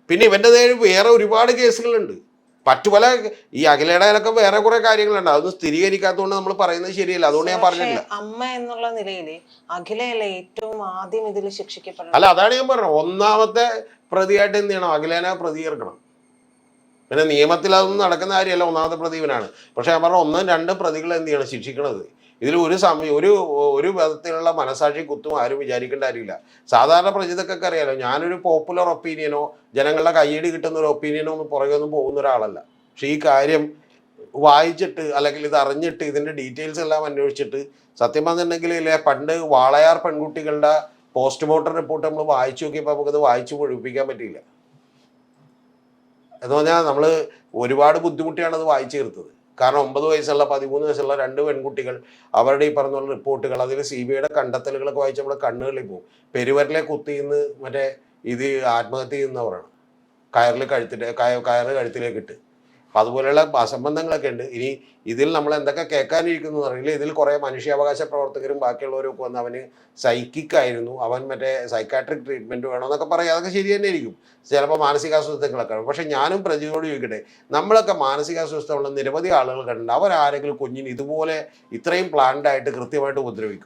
പിന്നെ ഇവൻ്റെ വേറെ ഒരുപാട് കേസുകളുണ്ട്. പല ഈ അഖിലയുടെയൊക്കെ വേറെ കുറെ കാര്യങ്ങളുണ്ട്, അതൊന്നും സ്ഥിരീകരിക്കാത്തതുകൊണ്ട് നമ്മൾ പറയുന്നത് ശരിയല്ല. അതുകൊണ്ട് ഞാൻ പറഞ്ഞില്ല. അമ്മ എന്നുള്ള നിലയിൽ അഖിലയല്ലേ ഏറ്റവും ആദ്യം ഇതിൽ ശിക്ഷിക്കപ്പെടണം. അല്ല, അതാണ് ഞാൻ പറഞ്ഞത്. ഒന്നാമത്തെ പ്രതിയായിട്ട് എന്ത് ചെയ്യണം? അഖിലേനെ പ്രതികരണം. പിന്നെ നിയമത്തിൽ അതൊന്നും നടക്കുന്ന കാര്യമല്ല, ഒന്നാമത്തെ പ്രതി ഇവനാണ്. പക്ഷെ ഞാൻ പറഞ്ഞ 1, 2 പ്രതികൾ എന്ത് ചെയ്യണം? ശിക്ഷിക്കണത്. ഇതിൽ ഒരു വിധത്തിലുള്ള മനസാക്ഷി കുത്തും ആരും വിചാരിക്കേണ്ട കാര്യമില്ല. സാധാരണ പ്രജിതൊക്കെ അറിയാലോ, ഞാനൊരു പോപ്പുലർ ഒപ്പീനിയനോ ജനങ്ങളുടെ കയ്യടി കിട്ടുന്ന ഒരു ഒപ്പീനിയനോ ഒന്നും പുറകെ ഒന്നും പോകുന്ന ഒരാളല്ല. പക്ഷെ ഈ കാര്യം വായിച്ചിട്ട് അല്ലെങ്കിൽ ഇത് അറിഞ്ഞിട്ട് ഇതിൻ്റെ ഡീറ്റെയിൽസ് എല്ലാം അന്വേഷിച്ചിട്ട് സത്യം പറഞ്ഞിട്ടുണ്ടെങ്കിൽ ഇല്ലേ, പണ്ട് വാളയാർ പെൺകുട്ടികളുടെ പോസ്റ്റ്മോർട്ടം റിപ്പോർട്ട് നമ്മൾ വായിച്ചു നോക്കിയപ്പോൾ നമുക്കത് വായിച്ചു പൊഴിപ്പിക്കാൻ പറ്റിയില്ല. എന്ന് പറഞ്ഞാൽ നമ്മൾ ഒരുപാട് ബുദ്ധിമുട്ടിയാണ് അത് വായിച്ചു തീർത്തത്. കാരണം 9 വയസ്സുള്ള 13 വയസ്സുള്ള 2 പെൺകുട്ടികൾ, അവരുടെ ഈ പറഞ്ഞ റിപ്പോർട്ടുകൾ, അതിൽ CBI കണ്ടെത്തലുകളൊക്കെ വായിച്ച് നമ്മുടെ കണ്ണുകളിൽ പോകും. പെരുവരിലെ കുത്തിന്ന് മറ്റേ ഇത് ആത്മഹത്യ ചെയ്യുന്നവരാണ്, കയറ് കഴുത്തിലേക്ക് ഇട്ട്. അപ്പം അതുപോലെയുള്ള അസംബന്ധങ്ങളൊക്കെ ഉണ്ട്. ഇനി ഇതിൽ നമ്മൾ എന്തൊക്കെ കേൾക്കാനിരിക്കുന്നു അറിയില്ല. ഇതിൽ കുറേ മനുഷ്യാവകാശ പ്രവർത്തകരും ബാക്കിയുള്ളവരും ഒക്കെ വന്ന് അവന് സൈക്കിക് ആയിരുന്നു, അവൻ മറ്റേ സൈക്കാട്രിക് ട്രീറ്റ്മെൻറ്റ് വേണമെന്നൊക്കെ പറയാം. അതൊക്കെ ശരി തന്നെ ആയിരിക്കും, ചിലപ്പോൾ മാനസികാസ്വസ്ഥങ്ങളൊക്കെ. പക്ഷെ ഞാനും പ്രജിയോട് ചോദിക്കട്ടെ, നമ്മളൊക്കെ മാനസികാസ്വസ്ഥമുള്ള നിരവധി ആളുകൾ കണ്ടിട്ടുണ്ട്. അവരാരെങ്കിലും കുഞ്ഞിന് ഇതുപോലെ ഇത്രയും പ്ലാൻഡ് ആയിട്ട് കൃത്യമായിട്ട് ഉപദ്രവിക്കും?